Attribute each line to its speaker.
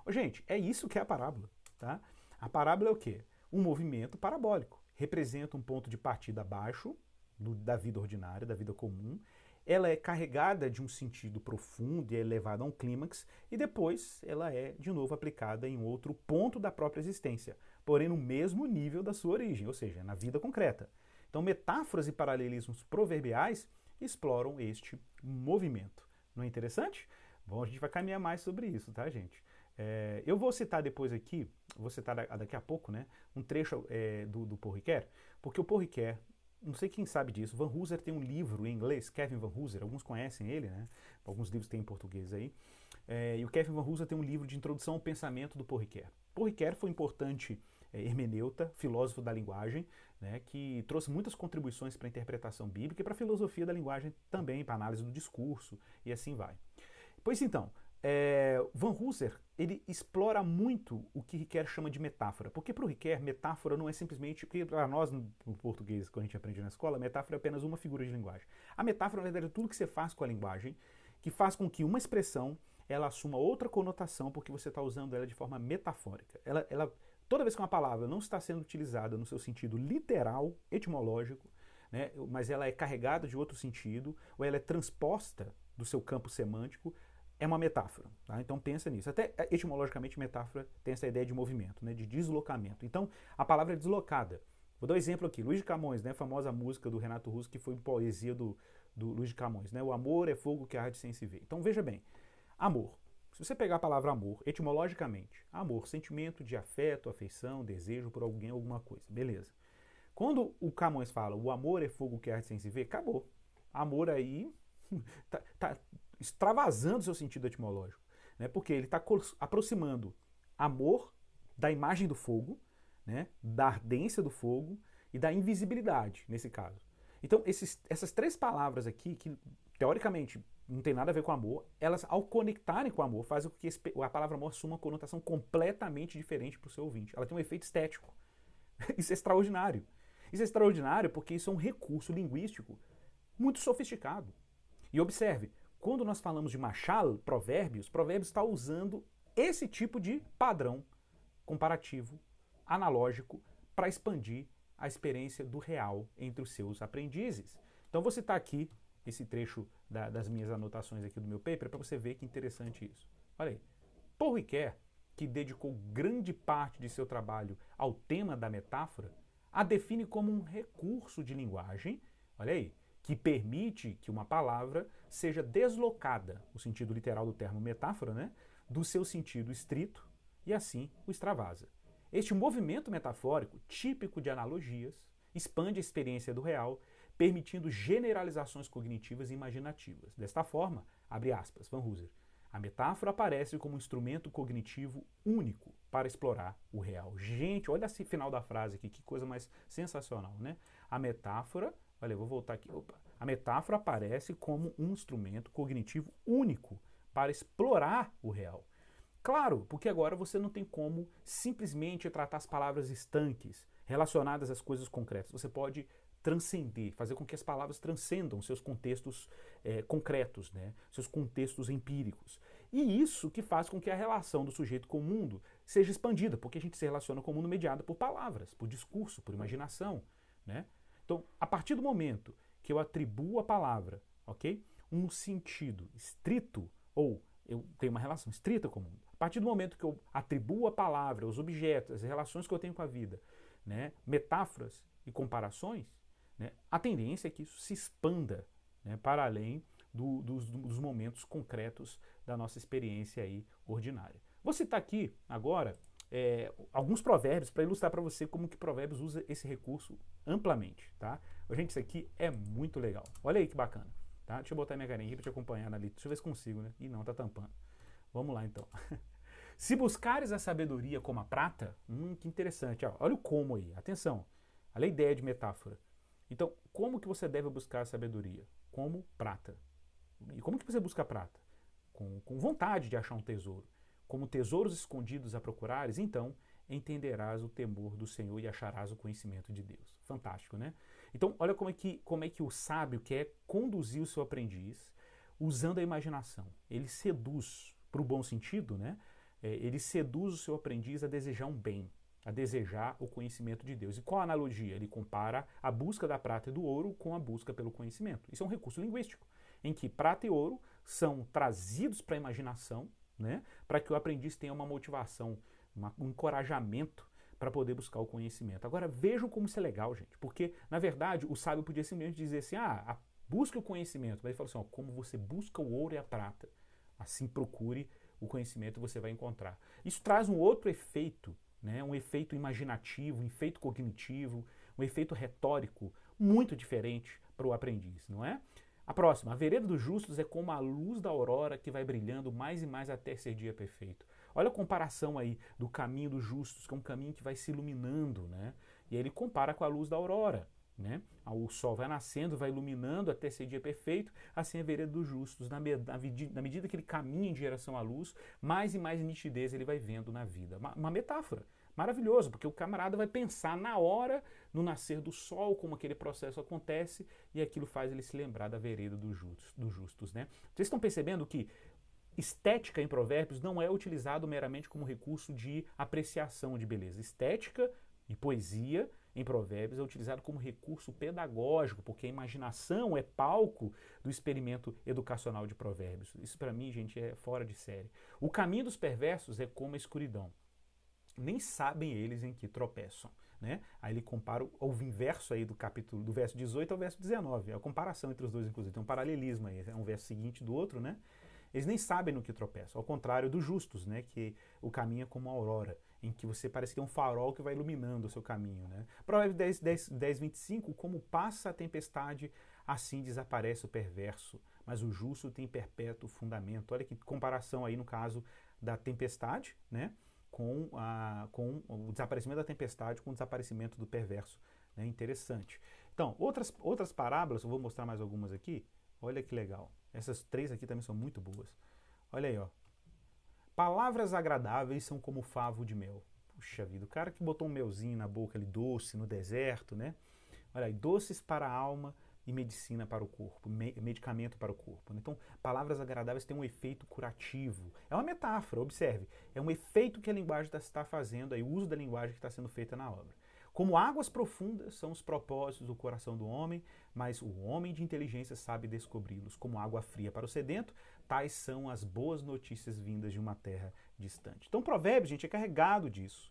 Speaker 1: Ô, gente, é isso que é a parábola, tá? A parábola é o quê? Um movimento parabólico. Representa um ponto de partida abaixo da vida ordinária, da vida comum. Ela é carregada de um sentido profundo e é elevada a um clímax, e depois ela é de novo aplicada em outro ponto da própria existência, porém no mesmo nível da sua origem, ou seja, na vida concreta. Então, metáforas e paralelismos proverbiais exploram este movimento. Não é interessante? Bom, a gente vai caminhar mais sobre isso, tá, gente? Eu vou citar depois aqui, vou citar daqui a pouco, né, um trecho do Paul Ricoeur, porque o Paul Ricoeur, não sei quem sabe disso, Van Hooser tem um livro em inglês, Kevin Van Hooser, alguns conhecem ele, né? Alguns livros tem em português aí. E o Kevin Van Hooser tem um livro de introdução ao pensamento do Paul Ricoeur. Paul Ricoeur foi um importante hermeneuta, filósofo da linguagem, né, que trouxe muitas contribuições para a interpretação bíblica e para a filosofia da linguagem também, para a análise do discurso e assim vai. Pois então, Van Hooser ele explora muito o que Ricoeur chama de metáfora, porque para o Ricoeur metáfora não é simplesmente, porque para nós no português, quando a gente aprende na escola, metáfora é apenas uma figura de linguagem. A metáfora, na verdade, é tudo que você faz com a linguagem, que faz com que uma expressão ela assuma outra conotação porque você está usando ela de forma metafórica. Toda vez que uma palavra não está sendo utilizada no seu sentido literal, etimológico, né, mas ela é carregada de outro sentido, ou ela é transposta do seu campo semântico, é uma metáfora. Tá? Então pensa nisso. Até etimologicamente, metáfora tem essa ideia de movimento, né, de deslocamento. Então a palavra é deslocada. Vou dar um exemplo aqui. Luiz de Camões, né, a famosa música do Renato Russo, que foi poesia do Luiz de Camões. Né, o amor é fogo que arde sem se ver. Então veja bem, amor. Se você pegar a palavra amor, etimologicamente, amor, sentimento de afeto, afeição, desejo por alguém, alguma coisa. Beleza. Quando o Camões fala o amor é fogo que arde sem se ver, acabou. Amor aí tá extravasando seu sentido etimológico. Né? Porque ele está aproximando amor da imagem do fogo, né? Da ardência do fogo e da invisibilidade, nesse caso. Então, essas três palavras aqui, que teoricamente não tem nada a ver com amor, elas, ao conectarem com amor, fazem com que a palavra amor assuma uma conotação completamente diferente para o seu ouvinte. Ela tem um efeito estético. Isso é extraordinário. Isso é extraordinário porque isso é um recurso linguístico muito sofisticado. E observe, quando nós falamos de machal, provérbios está usando esse tipo de padrão comparativo, analógico, para expandir a experiência do real entre os seus aprendizes. Então vou citar aqui esse trecho das minhas anotações aqui do meu paper para você ver que interessante isso. Olha aí. Paul Ricoeur, que dedicou grande parte de seu trabalho ao tema da metáfora, a define como um recurso de linguagem, olha aí, que permite que uma palavra seja deslocada, no sentido literal do termo metáfora, né, do seu sentido estrito, e assim o extravasa. Este movimento metafórico, típico de analogias, expande a experiência do real, permitindo generalizações cognitivas e imaginativas. Desta forma, abre aspas, Van Hooser, a metáfora aparece como um instrumento cognitivo único para explorar o real. Gente, olha esse final da frase aqui, que coisa mais sensacional, né? A metáfora, olha, eu vou voltar aqui, opa. A metáfora aparece como um instrumento cognitivo único para explorar o real. Claro, porque agora você não tem como simplesmente tratar as palavras estanques, relacionadas às coisas concretas. Você pode transcender, fazer com que as palavras transcendam seus contextos concretos, né? Seus contextos empíricos. E isso que faz com que a relação do sujeito com o mundo seja expandida, porque a gente se relaciona com o mundo mediado por palavras, por discurso, por imaginação. Né? Então, a partir do momento que eu atribuo à palavra, ok, um sentido estrito, ou eu tenho uma relação estrita com o mundo, a partir do momento que eu atribuo à palavra, aos objetos, as relações que eu tenho com a vida, né, metáforas e comparações, né, a tendência é que isso se expanda, né, para além dos momentos concretos da nossa experiência aí ordinária. Vou citar aqui agora alguns provérbios para ilustrar para você como que Provérbios usa esse recurso amplamente. Tá? Gente, isso aqui é muito legal. Olha aí que bacana. Tá? Deixa eu botar minha carinha aqui para te acompanhar na lista. Deixa eu ver se consigo, né? Ih, não, tá tampando. Vamos lá então. Se buscares a sabedoria como a prata, que interessante. Ó, olha o como aí, atenção. Olha a ideia de metáfora. Então, como que você deve buscar a sabedoria? Como prata. E como que você busca a prata? Com vontade de achar um tesouro. Como tesouros escondidos a procurares, então entenderás o temor do Senhor e acharás o conhecimento de Deus. Fantástico, né? Então, olha como é que o sábio quer conduzir o seu aprendiz usando a imaginação. Ele seduz, para o bom sentido, né? ele seduz o seu aprendiz a desejar um bem, a desejar o conhecimento de Deus. E qual a analogia? Ele compara a busca da prata e do ouro com a busca pelo conhecimento. Isso é um recurso linguístico, em que prata e ouro são trazidos para a imaginação, né, para que o aprendiz tenha uma motivação, um encorajamento para poder buscar o conhecimento. Agora, vejam como isso é legal, gente, porque, na verdade, o sábio podia simplesmente dizer assim, busque o conhecimento. Mas ele falou assim, como você busca o ouro e a prata, assim procure o conhecimento, você vai encontrar. Isso traz um outro efeito, né, um efeito imaginativo, um efeito cognitivo, um efeito retórico muito diferente para o aprendiz, não é? A próxima, a vereda dos justos é como a luz da aurora que vai brilhando mais e mais até ser dia perfeito. Olha a comparação aí do caminho dos justos, que é um caminho que vai se iluminando, né? E aí ele compara com a luz da aurora, né? O sol vai nascendo, vai iluminando até ser dia perfeito, assim é a vereda dos justos. Na medida que ele caminha em direção à luz, mais e mais nitidez ele vai vendo na vida. Uma metáfora. Maravilhoso, porque o camarada vai pensar na hora, no nascer do sol, como aquele processo acontece, e aquilo faz ele se lembrar da vereda dos justos, né? Vocês estão percebendo que estética em Provérbios não é utilizado meramente como recurso de apreciação de beleza. Estética e poesia em Provérbios é utilizado como recurso pedagógico, porque a imaginação é palco do experimento educacional de Provérbios. Isso para mim, gente, é fora de série. O caminho dos perversos é como a escuridão. Nem sabem eles em que tropeçam, né? Aí ele compara o inverso aí do capítulo, do verso 18 ao verso 19, a comparação entre os dois, inclusive, tem um paralelismo aí, é um verso seguinte do outro, né? Eles nem sabem no que tropeçam, ao contrário dos justos, né? Que o caminho é como a aurora, em que você parece que é um farol que vai iluminando o seu caminho, né? Provérbios 10, 25, como passa a tempestade, assim desaparece o perverso, mas o justo tem perpétuo fundamento. Olha que comparação aí no caso da tempestade, né? Com o desaparecimento da tempestade, com o desaparecimento do perverso. Né? Interessante. Então, outras parábolas, eu vou mostrar mais algumas aqui. Olha que legal. Essas três aqui também são muito boas. Olha aí, ó. Palavras agradáveis são como favo de mel. Puxa vida, o cara que botou um melzinho na boca ali, doce, no deserto, né? Olha aí, doces para a alma e medicina para o corpo, medicamento para o corpo. Então, palavras agradáveis têm um efeito curativo. É uma metáfora, observe. É um efeito que a linguagem está fazendo, aí, o uso da linguagem que está sendo feita na obra. Como águas profundas são os propósitos do coração do homem, mas o homem de inteligência sabe descobri-los. Como água fria para o sedento, tais são as boas notícias vindas de uma terra distante. Então, Provérbios, gente, é carregado disso.